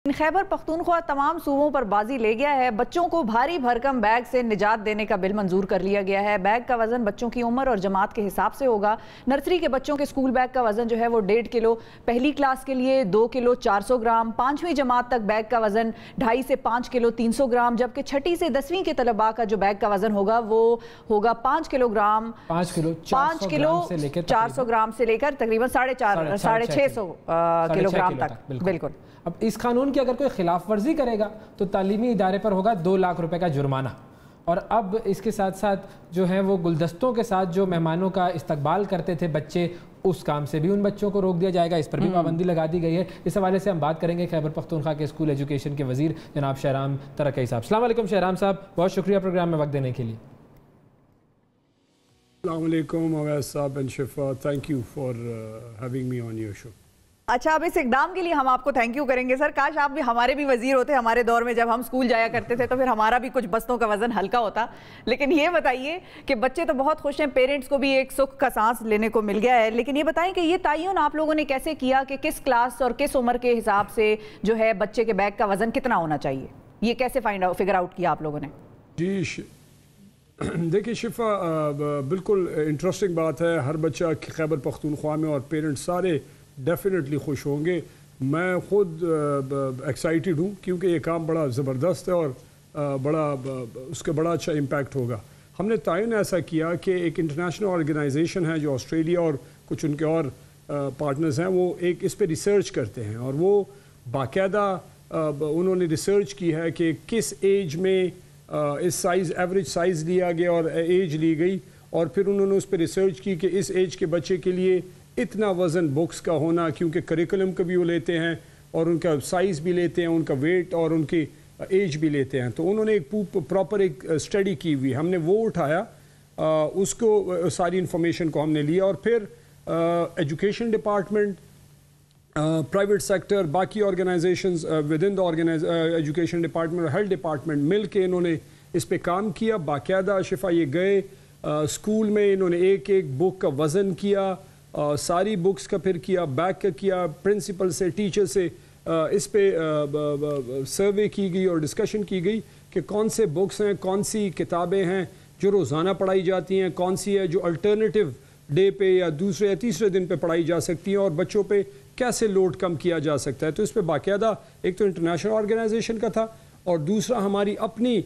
خیبر پختونخوا تمام صوبوں پر بازی لے گیا ہے۔ بچوں کو بھاری بھرکم بیگ سے نجات دینے کا بل منظور کر لیا گیا ہے۔ بیگ کا وزن بچوں کی عمر اور جماعت کے حساب سے ہوگا۔ نرسری کے بچوں کے سکول بیگ کا وزن جو ہے وہ 1.5 کلو، پہلی کلاس کے لیے 2 کلو 400 گرام، 5ویں جماعت تک بیگ کا وزن 2.5 سے 5 کلو 300 گرام، جبکہ 6ٹھی سے 10ویں کے طلباء کا جو بیگ کا وزن ہوگا وہ ہوگا 5 کلو 400 گرام سے لے کر تقریباً 650 کلو گرام تک۔ بالکل۔ اب اس قانون کی اگر کوئی خلاف ورزی کرے گا تو تعلیمی ادارے پر ہوگا 2 لاکھ روپے کا جرمانہ، اور اب اس کے ساتھ ساتھ جو ہے وہ گلدستوں کے ساتھ جو مہمانوں کا استقبال کرتے تھے بچے، اس کام سے بھی ان بچوں کو روک دیا جائے گا، اس پر بھی پابندی لگا دی گئی ہے۔ اس حوالے سے ہم بات کریں گے خیبر پختونخوا کے اسکول ایجوکیشن کے وزیر جناب شہرام ترکی صاحب۔ السلام علیکم شہرام صاحب، بہت شکریہ پروگرام میں وقت دینے کے لیے۔ السلام علیکم اویس صاحب اینڈ شفا، thank you for having me on your show. اچھا، اب اس اقدام کے لیے ہم آپ کو تھینک یو کریں گے سر۔ کاش آپ بھی ہمارے بھی وزیر ہوتے ہمارے دور میں، جب ہم اسکول جایا کرتے تھے تو پھر ہمارا بھی کچھ بستوں کا وزن ہلکا ہوتا۔ لیکن یہ بتائیے کہ بچے تو بہت خوش ہیں، پیرنٹس کو بھی ایک سکھ کا سانس لینے کو مل گیا ہے، لیکن یہ بتائیں کہ یہ تعین آپ لوگوں نے کیسے کیا کہ کس کلاس اور کس عمر کے حساب سے جو ہے بچے کے بیگ کا وزن کتنا ہونا چاہیے؟ یہ کیسے فگر آؤٹ کیا آپ لوگوں نے؟ جی دیکھیے شفا، بالکل انٹرسٹنگ بات ہے۔ ہر بچہ خیبر پختونخوا میں اور پیرنٹس سارے ڈیفینیٹلی خوش ہوں گے۔ میں خود ایکسائٹیڈ ہوں کیونکہ یہ کام بڑا زبردست ہے اور اس کا بڑا اچھا امپیکٹ ہوگا۔ ہم نے تعین ایسا کیا کہ ایک انٹرنیشنل آرگنائزیشن ہے جو آسٹریلیا اور کچھ ان کے اور پارٹنرز ہیں، وہ ایک اس پہ ریسرچ کرتے ہیں، اور وہ باقاعدہ انہوں نے ریسرچ کی ہے کہ کس ایج میں اس سائز ایوریج سائز لیا گیا اور ایج لی گئی، اور پھر انہوں نے اس پہ ریسرچ کی کہ اس ایج کے بچے کے لیے اتنا وزن بکس کا ہونا، کیونکہ کریکولم کا بھی وہ لیتے ہیں اور ان کا سائز بھی لیتے ہیں، ان کا ویٹ اور ان کی ایج بھی لیتے ہیں۔ تو انہوں نے ایک پراپر ایک اسٹڈی کی ہوئی، ہم نے وہ اٹھایا، اس کو ساری انفارمیشن کو ہم نے لیا، اور پھر ایجوکیشن ڈپارٹمنٹ، پرائیویٹ سیکٹر، باقی organisations within the education department اور ہیلتھ ڈپارٹمنٹ مل کے انہوں نے اس پہ کام کیا باقاعدہ۔ شفا یہ گئے اسکول میں، انہوں نے ایک بک کا وزن کیا، ساری بکس کا پھر کیا، بیگ کا کیا، پرنسپل سے ٹیچر سے اس پہ سروے کی گئی اور ڈسکشن کی گئی کہ کون سے بکس ہیں، کون سی کتابیں ہیں جو روزانہ پڑھائی جاتی ہیں، کون سی ہے جو الٹرنیٹیو ڈے پہ یا دوسرے یا تیسرے دن پہ پڑھائی جا سکتی ہیں، اور بچوں پہ کیسے لوڈ کم کیا جا سکتا ہے۔ تو اس پہ باقاعدہ ایک تو انٹرنیشنل آرگنائزیشن کا تھا، اور دوسرا ہماری اپنی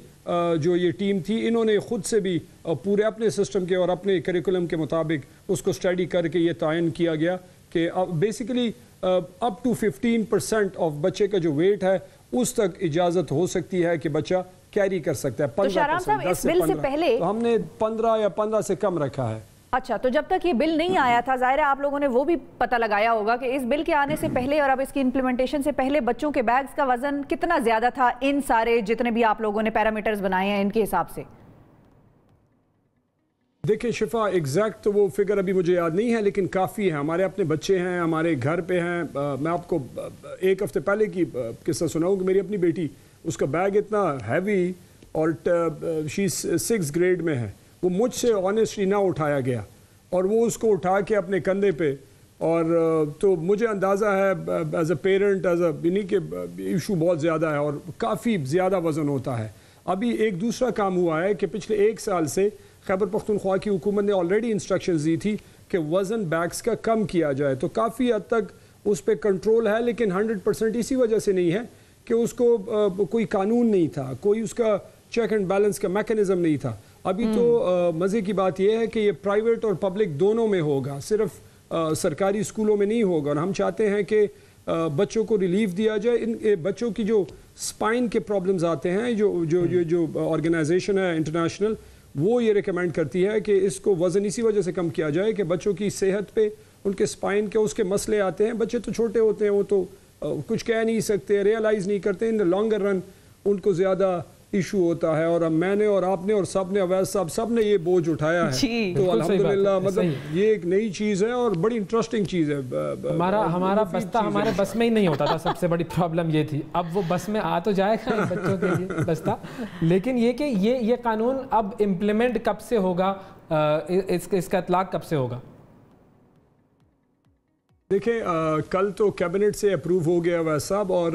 جو یہ ٹیم تھی، انہوں نے خود سے بھی پورے اپنے سسٹم کے اور اپنے کریکولم کے مطابق اس کو اسٹڈی کر کے یہ تعین کیا گیا کہ بیسیکلی اپ ٹو 15% آف بچے کا جو ویٹ ہے اس تک اجازت ہو سکتی ہے کہ بچہ کیری کر سکتا ہے۔ 15% تو ہم نے 15 یا 15 سے کم رکھا ہے۔ اچھا، تو جب تک یہ بل نہیں آیا تھا، ظاہر ہے آپ لوگوں نے وہ بھی پتہ لگایا ہوگا کہ اس بل کے آنے سے پہلے اور اب اس کی امپلیمنٹیشن سے پہلے بچوں کے بیگز کا وزن کتنا زیادہ تھا ان سارے جتنے بھی آپ لوگوں نے پیرامیٹرز بنائے ہیں ان کے حساب سے؟ دیکھیں شفا، ایگزیکٹ تو وہ فگر ابھی مجھے یاد نہیں ہے، لیکن کافی ہے۔ ہمارے اپنے بچے ہیں، ہمارے گھر پہ ہیں۔ میں آپ کو ایک ہفتے پہلے کی قصہ سناؤں کہ میری اپنی بیٹی، اس کا بیگ اتنا ہیوی اور شی 6 گریڈ میں ہے، وہ مجھ سے آنیسٹلی نہ اٹھایا گیا، اور وہ اس کو اٹھا کے اپنے کندھے پہ، اور تو مجھے اندازہ ہے ایز اے پیرنٹ یعنی کہ ایشو بہت زیادہ ہے اور کافی زیادہ وزن ہوتا ہے۔ ابھی ایک دوسرا کام ہوا ہے کہ پچھلے 1 سال سے خیبر پختونخوا کی حکومت نے آلریڈی انسٹرکشنز دی تھی کہ وزن بیگز کا کم کیا جائے، تو کافی حد تک اس پہ کنٹرول ہے، لیکن 100% اسی وجہ سے نہیں ہے کہ اس کو کوئی قانون نہیں تھا، کوئی اس کا چیک اینڈ بیلنس کا میکنزم نہیں تھا۔ ابھی تو مزے کی بات یہ ہے کہ یہ پرائیویٹ اور پبلک دونوں میں ہوگا، صرف سرکاری اسکولوں میں نہیں ہوگا، اور ہم چاہتے ہیں کہ بچوں کو ریلیف دیا جائے۔ ان بچوں کی جو سپائن کے پرابلمز آتے ہیں، جو آرگنائزیشن ہے انٹرنیشنل، وہ یہ ریکمینڈ کرتی ہے کہ اس کو وزن اسی وجہ سے کم کیا جائے کہ بچوں کی صحت پہ ان کے سپائن کے اس کے مسئلے آتے ہیں۔ بچے تو چھوٹے ہوتے ہیں، وہ تو کچھ کہہ نہیں سکتے، ریئلائز نہیں کرتے، ان لانگر رن ان کو زیادہ ایشو ہوتا ہے، اور اب میں نے اور آپ نے اور سب نے، اویس صاحب سب نے یہ بوجھ اٹھایا ہے۔ تو الحمدللہ مطلب یہ ایک نئی چیز ہے اور بڑی انٹرسٹنگ چیز ہے۔ ہمارا بستہ ہمارے بس میں ہی نہیں ہوتا تھا، سب سے بڑی پرابلم یہ تھی۔ اب وہ بس میں آ تو جائے گا بچوں کے لیے بستہ، لیکن یہ کہ یہ قانون اب امپلیمنٹ کب سے ہوگا، اس کا اطلاق کب سے ہوگا؟ دیکھیں کل تو کیبنٹ سے اپروو ہو گیا ویس صاحب، اور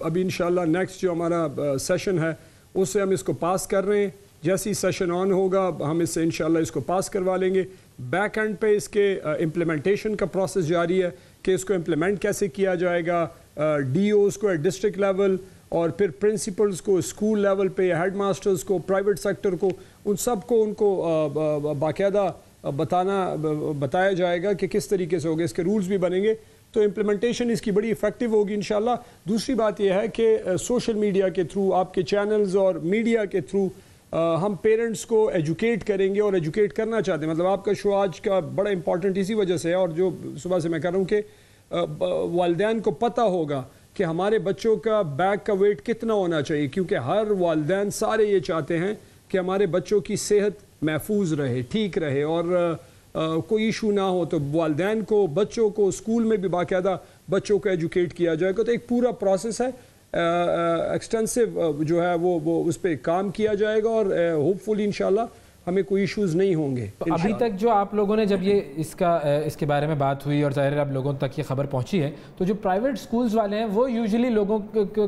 ابھی انشاءاللہ نیکسٹ جو ہمارا سیشن ہے اس سے ہم اس کو پاس کر رہے ہیں. جیسی سیشن آن ہوگا ہم اس سے انشاءاللہ اس کو پاس کروا لیں گے. بیک اینڈ پہ اس کے امپلیمنٹیشن کا پروسیس جاری ہے کہ اس کو امپلیمنٹ کیسے کیا جائے گا. ڈی اوز کو ڈسٹرکٹ لیول اور پھر پرنسپلز کو اسکول لیول پہ، ہیڈ ماسٹرز کو، پرائیویٹ سیکٹر کو، ان سب کو ان کو باقاعدہ بتایا جائے گا کہ کس طریقے سے ہوگا. اس کے رولز بھی بنیں گے تو امپلیمنٹیشن اس کی بڑی افیکٹو ہوگی انشاءاللہ. دوسری بات یہ ہے کہ سوشل میڈیا کے تھرو، آپ کے چینلز اور میڈیا کے تھرو ہم پیرنٹس کو ایجوکیٹ کریں گے، اور ایجوکیٹ کرنا چاہتے ہیں. مطلب آپ کا شو آج کا بڑا امپورٹنٹ اسی وجہ سے ہے، اور جو صبح سے میں کہہ رہا ہوں کہ والدین کو پتہ ہوگا کہ ہمارے بچوں کا بیگ کا ویٹ کتنا ہونا چاہیے، کیونکہ ہر والدین سارے یہ چاہتے ہیں کہ ہمارے بچوں کی صحت محفوظ رہے، ٹھیک رہے، اور کوئی ایشو نہ ہو. تو والدین کو، بچوں کو اسکول میں بھی باقاعدہ بچوں کو ایجوکیٹ کیا جائے گا. تو ایک پورا پروسیس ہے، ایکسٹینسو جو ہے وہ اس پہ کام کیا جائے گا، اور ہوپ فلی انشاءاللہ ہمیں کوئی ایشوز نہیں ہوں گے. ابھی تک جو آپ لوگوں نے جب یہ اس کے بارے میں بات ہوئی اور ظاہر اب لوگوں تک یہ خبر پہنچی ہے، تو جو پرائیویٹ سکولز والے ہیں وہ یوزلی لوگوں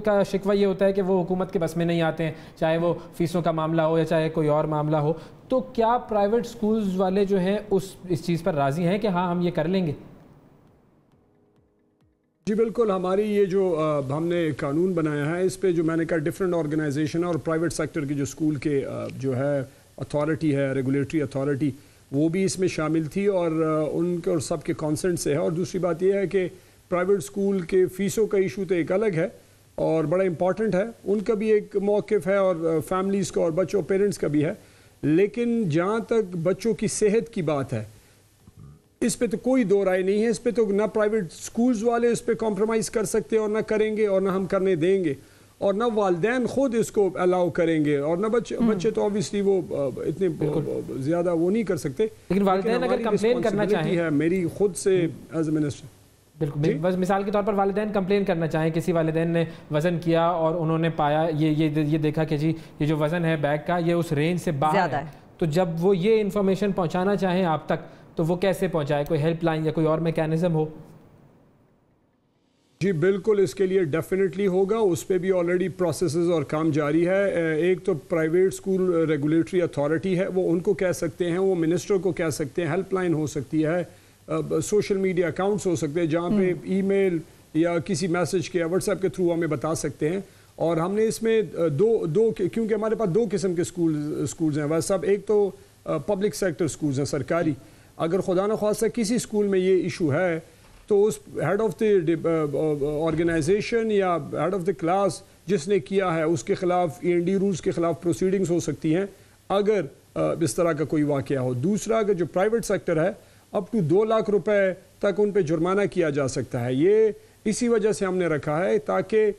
کا شکوہ یہ ہوتا ہے کہ وہ حکومت کے بس میں نہیں آتے ہیں، چاہے وہ فیسوں کا معاملہ ہو یا چاہے کوئی اور معاملہ ہو. تو کیا پرائیویٹ سکولز والے جو ہیں اس چیز پر راضی ہیں کہ ہاں ہم یہ کر لیں گے؟ جی بالکل. ہماری یہ جو ہم نے قانون بنایا ہے اس پہ جو میں نے کہا ڈفرینٹ آرگنائزیشن اور پرائیویٹ سیکٹر کی جو اسکول کے جو ہے اتھارٹی ہے، ریگولیٹری اتھارٹی، وہ بھی اس میں شامل تھی، اور ان کے اور سب کے کانسنٹ سے ہے. اور دوسری بات یہ ہے کہ پرائیویٹ اسکول کے فیسوں کا ایشو تو ایک الگ ہے اور بڑا امپورٹنٹ ہے، ان کا بھی ایک موقف ہے، اور فیملیز کا اور بچوں پیرنٹس کا بھی ہے. لیکن جہاں تک بچوں کی صحت کی بات ہے، اس پہ تو کوئی دو رائے نہیں ہے. اس پہ تو نہ پرائیویٹ سکولز والے اس پہ کمپرومائز کر سکتے اور نہ کریں گے، اور نہ ہم کرنے دیں گے، اور نہ والدین خود اس کو الاؤ کریں گے، اور نہ بچے تو obviously وہ اتنے زیادہ وہ نہیں کر سکتے. لیکن والدین اگر کمپلین کرنا چاہیں، ہے میری خود سے ایز اے منسٹر. بالکل، بس مثال کے طور پر والدین کمپلین کرنا چاہیں، کسی والدین نے وزن کیا اور انہوں نے پایا یہ دیکھا کہ جی یہ جو وزن ہے بیگ کا یہ اس رینج سے باہر ہے، تو جب وہ یہ انفارمیشن پہنچانا چاہیں آپ تک تو وہ کیسے پہنچائے؟ کوئی ہیلپ لائن یا کوئی اور میکینزم ہو؟ جی بالکل، اس کے لیے ڈیفینیٹلی ہوگا. اس پہ بھی آلریڈی پروسیسز اور کام جاری ہے. ایک تو پرائیویٹ اسکول ریگولیٹری اتھارٹی ہے، وہ ان کو کہہ سکتے ہیں، وہ منسٹر کو کہہ سکتے ہیں، ہیلپ لائن ہو سکتی ہے، سوشل میڈیا اکاؤنٹس ہو سکتے ہیں جہاں پہ ای میل یا کسی میسج کے یا واٹس ایپ کے تھرو ہمیں بتا سکتے ہیں. اور ہم نے اس میں دو کیونکہ ہمارے پاس دو قسم کے اسکولز ہیں ویسے صاحب. ایک تو پبلک سیکٹر اسکولز ہیں، سرکاری. اگر خدا نخواستہ کسی اسکول میں یہ ایشو ہے تو اس ہیڈ آف دی آرگنائزیشن یا ہیڈ آف دی کلاس جس نے کیا ہے اس کے خلاف END رولز کے خلاف پروسیڈنگز ہو سکتی ہیں اگر اس طرح کا کوئی واقعہ ہو. دوسرا اگر جو پرائیویٹ سیکٹر ہے اپ ٹو 2 لاکھ روپے تک ان پہ جرمانہ کیا جا سکتا ہے. یہ اسی وجہ سے ہم نے رکھا ہے تاکہ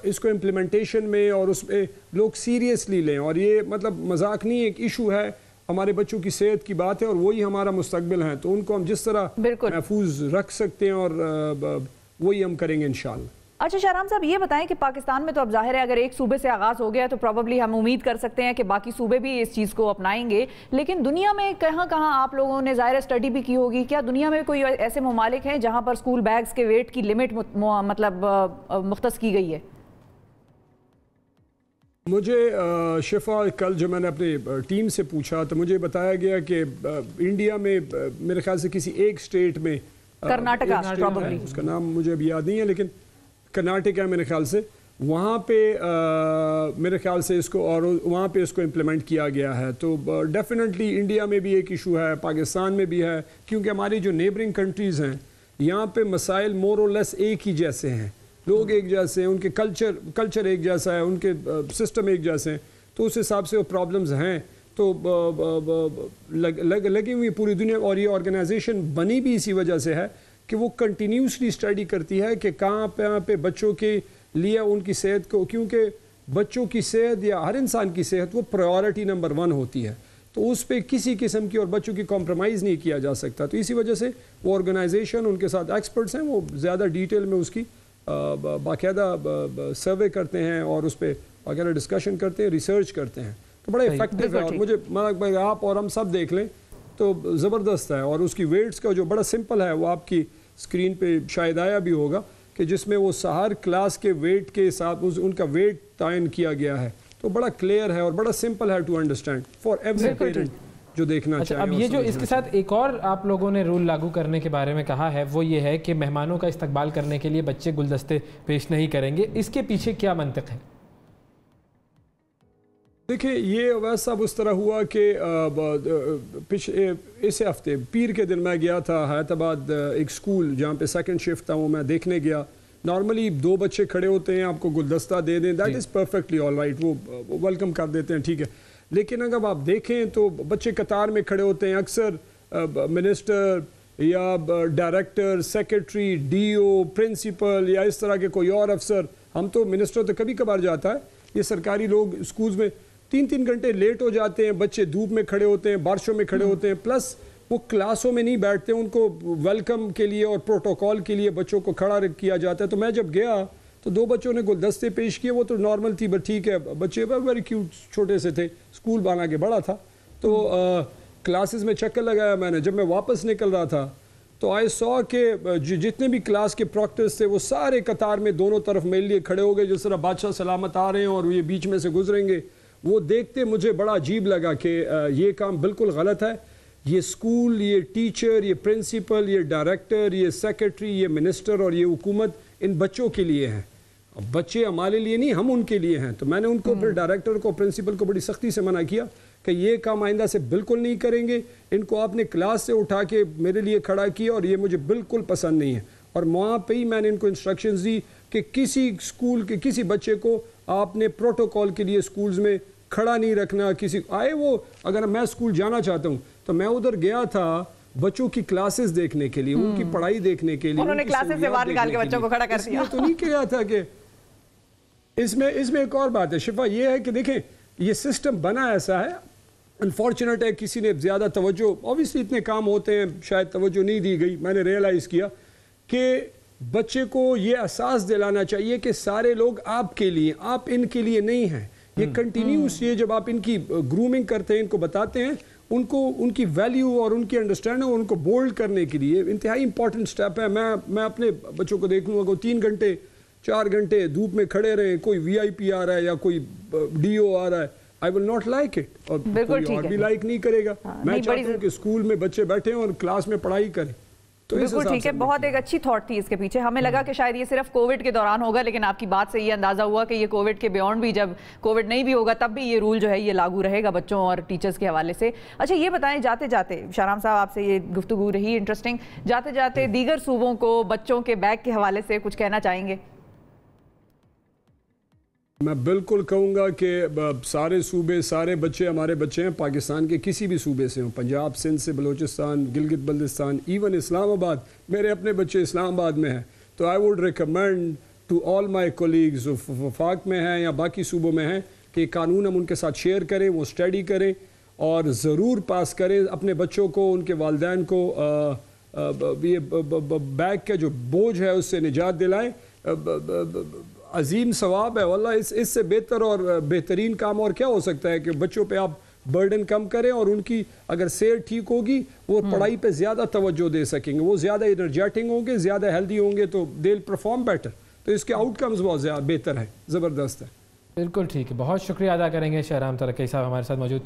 اس کو امپلیمنٹیشن میں اور اس پہ لوگ سیریسلی لیں. اور یہ مطلب مذاق نہیں، ایک ایشو ہے، ہمارے بچوں کی صحت کی بات ہے اور وہی ہمارا مستقبل ہے. تو ان کو ہم جس طرح محفوظ رکھ سکتے ہیں اور وہی ہم کریں گے انشاءاللہ. اچھا شاہرام صاحب یہ بتائیں کہ پاکستان میں تو اب ظاہر ہے اگر ایک صوبے سے آغاز ہو گیا تو پروبیبلی ہم امید کر سکتے ہیں کہ باقی صوبے بھی اس چیز کو اپنائیں گے، لیکن دنیا میں کہاں کہاں آپ لوگوں نے ظاہر اسٹڈی بھی کی ہوگی، کیا دنیا میں کوئی ایسے ممالک ہیں جہاں پر اسکول بیگز کے ویٹ کی لمٹ مطلب مختص کی گئی ہے؟ مجھے شفا کل جو میں نے اپنی ٹیم سے پوچھا تو مجھے بتایا گیا کہ انڈیا میں میرے خیال سے کسی ایک اسٹیٹ میں، کرناٹکا پروبیبلی، اس کا نام مجھے ابھی یاد نہیں ہے لیکن کرناٹک ہے میرے خیال سے، وہاں پہ میرے خیال سے اس کو اور وہاں پہ اس کو امپلیمنٹ کیا گیا ہے. تو ڈیفینیٹلی انڈیا میں بھی ایک ایشو ہے، پاکستان میں بھی ہے، کیونکہ ہماری جو نیبرنگ کنٹریز ہیں یہاں پہ مسائل مور اور لیس ایک ہی جیسے ہیں، لوگ ایک جیسے ہیں، ان کے کلچر ایک جیسا ہے، ان کے سسٹم ایک جیسے ہیں، تو اس حساب سے وہ پرابلمز ہیں. تو لگی ہوئی پوری دنیا، اور یہ آرگنائزیشن بنی بھی اسی وجہ سے ہے کہ وہ کنٹینیوسلی اسٹڈی کرتی ہے کہ کہاں پہ بچوں کے لیے ان کی صحت کو، کیونکہ بچوں کی صحت یا ہر انسان کی صحت وہ پرائیورٹی نمبر 1 ہوتی ہے، تو اس پہ کسی قسم کی اور بچوں کی کمپرومائز نہیں کیا جا سکتا. تو اسی وجہ سے وہ آرگنائزیشن، ان کے ساتھ ایکسپرٹس ہیں، وہ زیادہ ڈیٹیل میں اس کی باقاعدہ سروے کرتے ہیں اور اس پہ باقاعدہ ڈسکشن کرتے ہیں، ریسرچ کرتے ہیں. تو بڑا افیکٹو ہے، اور مجھے آپ اور ہم سب دیکھ لیں تو زبردست ہے. اور اس کی ویٹس کا جو بڑا سمپل ہے، وہ آپ کی اسکرین پہ شاید آیا بھی ہوگا کہ جس میں وہ ہر کلاس کے ویٹ کے ساتھ ان کا ویٹ تعین کیا گیا ہے، تو بڑا کلیئر ہے اور بڑا سمپل ہے to understand for every parent جو دیکھنا چاہے۔ اب یہ جو اس کے ساتھ ایک اور آپ لوگوں نے رول لاگو کرنے کے بارے میں کہا ہے وہ یہ ہے کہ مہمانوں کا استقبال کرنے کے لیے بچے گلدستے پیش نہیں کریں گے، اس کے پیچھے کیا منطق ہے؟ دیکھیں یہ ویسا اس طرح ہوا کہ اس ہفتے پیر کے دن میں گیا تھا حیدرآباد ایک سکول جہاں پہ سیکنڈ شفٹ تھا، وہ میں دیکھنے گیا۔ نارملی 2 بچے کھڑے ہوتے ہیں، آپ کو گلدستہ دے دیں، that is perfectly all right, وہ ویلکم کر دیتے ہیں، ٹھیک ہے۔ لیکن اگر آپ دیکھیں تو بچے قطار میں کھڑے ہوتے ہیں، اکثر منسٹر یا director, secretary, D O, principal یا اس طرح کے کوئی اور افسر، ہم تو منسٹر تو کبھی کبھار جاتا ہے، یہ سرکاری لوگ اسکولز میں 3 گھنٹے لیٹ ہو جاتے ہیں، بچے دھوپ میں کھڑے ہوتے ہیں، بارشوں میں کھڑے ہوتے ہیں، پلس وہ کلاسوں میں نہیں بیٹھتے، ان کو ویلکم کے لیے اور پروٹوکول کے لیے بچوں کو کھڑا کیا جاتا ہے۔ تو میں جب گیا تو 2 بچوں نے گلدستے پیش کیے، وہ تو نارمل تھی، بس ٹھیک ہے، بچے ویری کیوٹ چھوٹے سے تھے، اسکول بنا کے بڑا تھا۔ تو کلاسز میں چکر لگایا میں نے، جب میں واپس نکل رہا تھا تو آئی سو کہ جتنے بھی کلاس کے پروکٹرز تھے وہ سارے قطار میں دونوں طرف میرے لیے کھڑے ہو گئے، جس طرح بادشاہ سلامت آ رہے ہیں اور یہ بیچ میں سے گزریں گے۔ وہ دیکھتے مجھے بڑا عجیب لگا کہ یہ کام بالکل غلط ہے، یہ اسکول، یہ ٹیچر، یہ پرنسپل، یہ ڈائریکٹر، یہ سیکرٹری، یہ منسٹر اور یہ حکومت ان بچوں کے لیے ہیں، بچے ہمارے لیے نہیں، ہم ان کے لیے ہیں۔ تو میں نے ان کو پھر ڈائریکٹر کو، پرنسپل کو بڑی سختی سے منع کیا کہ یہ کام آئندہ سے بالکل نہیں کریں گے، ان کو آپ نے کلاس سے اٹھا کے میرے لیے کھڑا کیا اور یہ مجھے بالکل پسند نہیں ہے۔ اور وہاں پہ ہی میں نے ان کو انسٹرکشنز دی کہ کسی اسکول کے کسی بچے کو آپ نے پروٹوکول کے لیے اسکولز میں کھڑا نہیں رکھنا۔ کسی آئے وہ اگر میں اسکول جانا چاہتا ہوں تو میں ادھر گیا تھا بچوں کی کلاسز دیکھنے کے لیے، ان کی پڑھائی دیکھنے کے لیے، انہوں نے کلاسز سے باہر نکال کے بچوں کو کھڑا کر دیا۔ تو نہیں کیا تھا کہ اس میں ایک اور بات ہے شفا، یہ ہے کہ دیکھیں یہ سسٹم بنا ایسا ہے، انفارچونیٹ ہے کسی نے زیادہ توجہ، اوبیسلی اتنے کام ہوتے ہیں شاید توجہ نہیں دی گئی۔ میں نے ریئلائز کیا کہ بچے کو یہ احساس دلانا چاہیے کہ سارے لوگ آپ کے لیے، آپ ان کے لیے نہیں ہیں۔ یہ کنٹینیوس، یہ جب آپ ان کی گرومنگ کرتے ہیں، ان کو بتاتے ہیں، ان کو ان کی ویلیو اور ان کی انڈرسٹینڈنگ اور ان کو بولڈ کرنے کے لیے انتہائی امپورٹنٹ سٹیپ ہے۔ میں اپنے بچوں کو دیکھ لوں گا 3 گھنٹے 4 گھنٹے دھوپ میں کھڑے رہیں، کوئی وی آئی پی آ رہا ہے یا کوئی ڈی او آ رہا ہے، I will not like it، اور کوئی اور بھی لائک نہیں کرے گا۔ میں چاہتا ہوں کہ اسکول میں بچے بیٹھیں اور کلاس میں پڑھائی کریں۔ بالکل ٹھیک ہے، بہت ایک اچھی تھاٹ تھی اس کے پیچھے۔ ہمیں لگا کہ شاید یہ صرف کووڈ کے دوران ہوگا، لیکن آپ کی بات سے یہ اندازہ ہوا کہ یہ کووڈ کے بیونڈ بھی، جب کووڈ نہیں بھی ہوگا تب بھی یہ رول جو ہے یہ لاگو رہے گا بچوں اور ٹیچرز کے حوالے سے۔ اچھا یہ بتائیں، جاتے جاتے شاہرام صاحب آپ سے یہ گفتگو رہی انٹرسٹنگ، جاتے جاتے دیگر صوبوں کو بچوں کے بیگ کے حوالے سے کچھ کہنا چاہیں گے؟ میں بالکل کہوں گا کہ سارے صوبے، سارے بچے ہمارے بچے ہیں، پاکستان کے کسی بھی صوبے سے ہوں، پنجاب، سندھ سے، بلوچستان، گلگت بلتستان، ایون اسلام آباد، میرے اپنے بچے اسلام آباد میں ہیں۔ تو I would recommend to all my colleagues وفاق میں ہیں یا باقی صوبوں میں ہیں کہ یہ قانون ہم ان کے ساتھ شیئر کریں، وہ اسٹڈی کریں اور ضرور پاس کریں، اپنے بچوں کو، ان کے والدین کو یہ بیگ کا جو بوجھ ہے اس سے نجات دلائیں۔ عظیم ثواب ہے واللہ، اس سے بہتر اور بہترین کام اور کیا ہو سکتا ہے کہ بچوں پہ آپ برڈن کم کریں اور ان کی اگر صحت ٹھیک ہوگی وہ پڑھائی پہ زیادہ توجہ دے سکیں گے، وہ زیادہ انرجیٹنگ ہوں گے، زیادہ ہیلدی ہوں گے، تو دے ول پرفارم بیٹر۔ تو اس کے آؤٹ کمز بہت زیادہ بہتر ہیں، زبردست ہے۔ بالکل ٹھیک ہے، بہت شکریہ ادا کریں گے شاہرام ترکی صاحب ہمارے ساتھ موجود